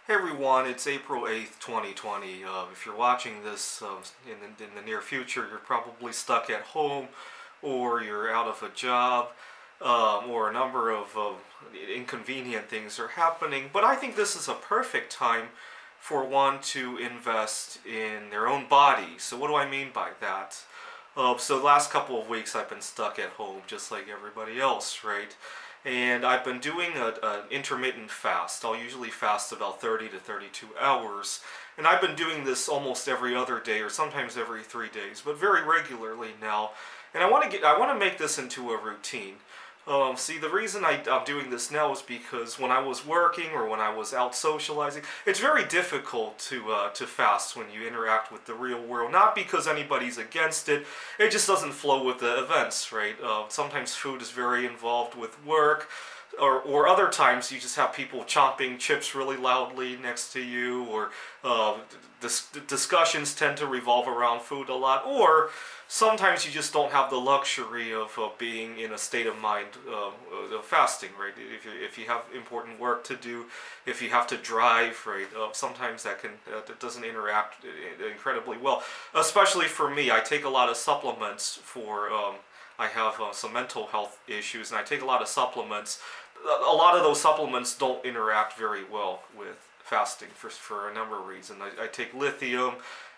Hey everyone, it's April 8th, 2020. If you're watching this in the near future, you're probably stuck at home or you're out of a job or a number of inconvenient things are happening. But I think this is a perfect time for one to invest in their own body. So, what do I mean by that? So, the last couple of weeks I've been stuck at home just like everybody else, right? And I've been doing an intermittent fast. I'll usually fast about 30 to 32 hours. And I've been doing this almost every other day or sometimes every 3 days, but very regularly now. And I want to make this into a routine. See, the reason I'm doing this now is because when I was working or when I was out socializing, it's very difficult to fast when you interact with the real world. Not because anybody's against it, it just doesn't flow with the events, right? Sometimes food is very involved with work, or other times you just have people chomping chips really loudly next to you, or discussions tend to revolve around food a lot, or sometimes you just don't have the luxury of being in a state of mind of fasting, right? If you have important work to do, if you have to drive, right? Sometimes that doesn't interact incredibly well. Especially for me, I take a lot of supplements for. I have some mental health issues, and I take a lot of supplements. A lot of those supplements don't interact very well with fasting for a number of reasons. I take lithium,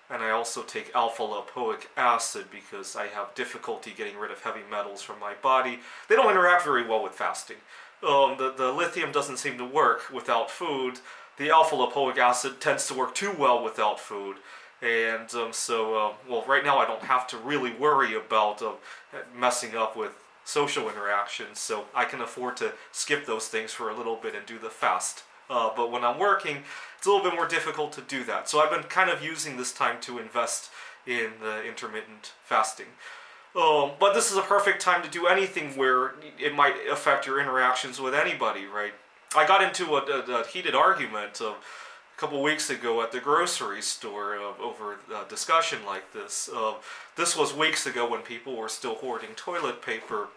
and I also take alpha lipoic acid because I have difficulty getting rid of heavy metals from my body. They don't interact very well with fasting. The lithium doesn't seem to work without food. The alpha lipoic acid tends to work too well without food. And well, right now I don't have to really worry about messing up with social interactions, so I can afford to skip those things for a little bit and do the fast. But when I'm working, it's a little bit more difficult to do that. So I've been kind of using this time to invest in the intermittent fasting. But this is a perfect time to do anything where it might affect your interactions with anybody, right? I got into a heated argument a couple weeks ago at the grocery store over a discussion like this. This was weeks ago when people were still hoarding toilet paper.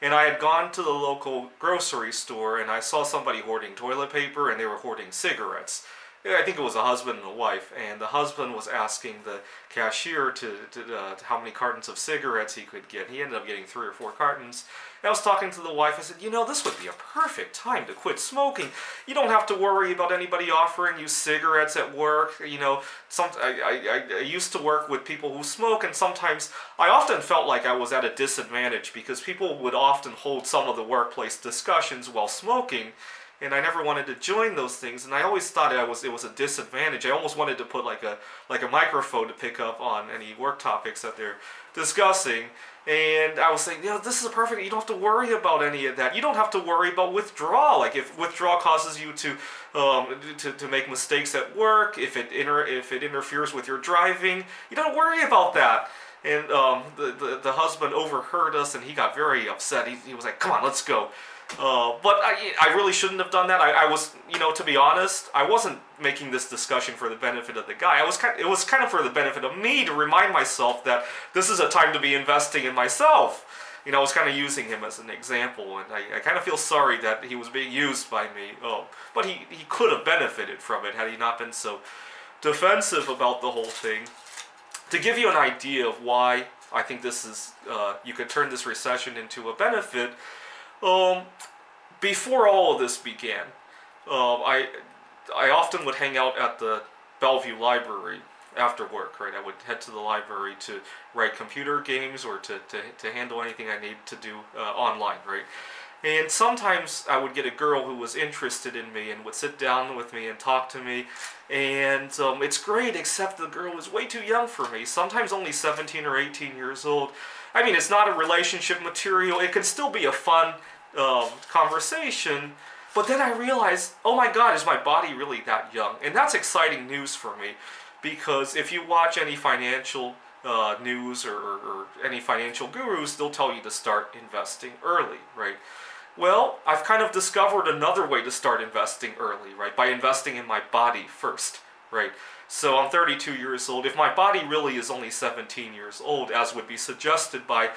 And I had gone to the local grocery store and I saw somebody hoarding toilet paper and they were hoarding cigarettes. I think it was a husband and a wife, and the husband was asking the cashier to how many cartons of cigarettes he could get. He ended up getting 3 or 4 cartons. And I was talking to the wife. I said, this would be a perfect time to quit smoking. You don't have to worry about anybody offering you cigarettes at work. I used to work with people who smoke, and sometimes I often felt like I was at a disadvantage because people would often hold some of the workplace discussions while smoking. And I never wanted to join those things, and I always thought it was a disadvantage. I almost wanted to put like a microphone to pick up on any work topics that they're discussing. And I was saying, this is a perfect. You don't have to worry about any of that. You don't have to worry about withdrawal. Like if withdrawal causes you to make mistakes at work, if it interferes with your driving, you don't worry about that. And the husband overheard us, and he got very upset. He was like, "Come on, let's go." But I really shouldn't have done that. I was, to be honest, I wasn't making this discussion for the benefit of the guy. It was kind of for the benefit of me to remind myself that this is a time to be investing in myself. I was kind of using him as an example, and I kind of feel sorry that he was being used by me. But he could have benefited from it had he not been so defensive about the whole thing. To give you an idea of why I think this is, you could turn this recession into a benefit. Before all of this began, I often would hang out at the Bellevue Library after work, right? I would head to the library to write computer games or to handle anything I need to do online, right? And sometimes I would get a girl who was interested in me and would sit down with me and talk to me. And it's great, except the girl was way too young for me, sometimes only 17 or 18 years old. I mean, it's not a relationship material. It could still be a fun conversation. But then I realized, oh my God, is my body really that young? And that's exciting news for me, because if you watch any financial news or any financial gurus, they'll tell you to start investing early, right? Well, I've kind of discovered another way to start investing early, right? By investing in my body first, right? So I'm 32 years old. If my body really is only 17 years old, as would be suggested by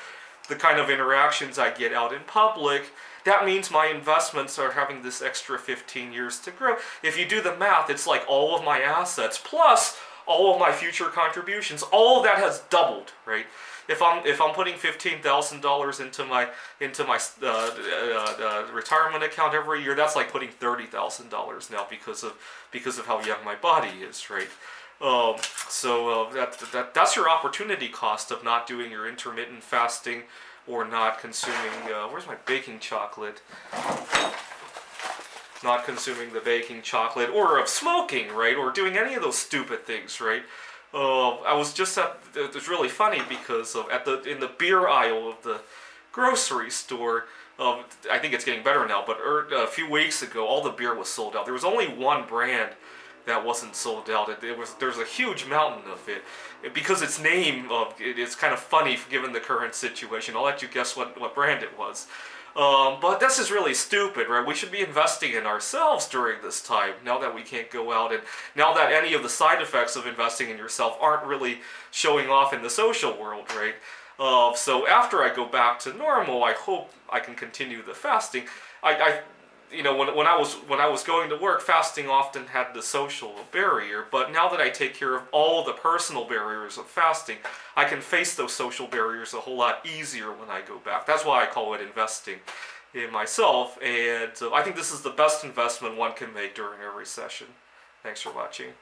the kind of interactions I get out in public, that means my investments are having this extra 15 years to grow. If you do the math, it's like all of my assets plus all of my future contributions, all of that has doubled, right? If I'm putting $15,000 into my retirement account every year, that's like putting $30,000 now because of how young my body is, right? That's your opportunity cost of not doing your intermittent fasting or not consuming. Where's my baking chocolate? Not consuming the baking chocolate, or of smoking, right? Or doing any of those stupid things, right? I was just at. It's really funny because in the beer aisle of the grocery store. I think it's getting better now, but a few weeks ago, all the beer was sold out. There was only one brand that wasn't sold out. There's a huge mountain of it. Because its name, it's kind of funny given the current situation. I'll let you guess what brand it was. But this is really stupid, right? We should be investing in ourselves during this time, now that we can't go out, and now that any of the side effects of investing in yourself aren't really showing off in the social world, right? So after I go back to normal, I hope I can continue the fasting. When I was going to work, fasting often had the social barrier, but now that I take care of all the personal barriers of fasting, I can face those social barriers a whole lot easier when I go back. That's why I call it investing in myself, and I think this is the best investment one can make during a recession. Thanks for watching.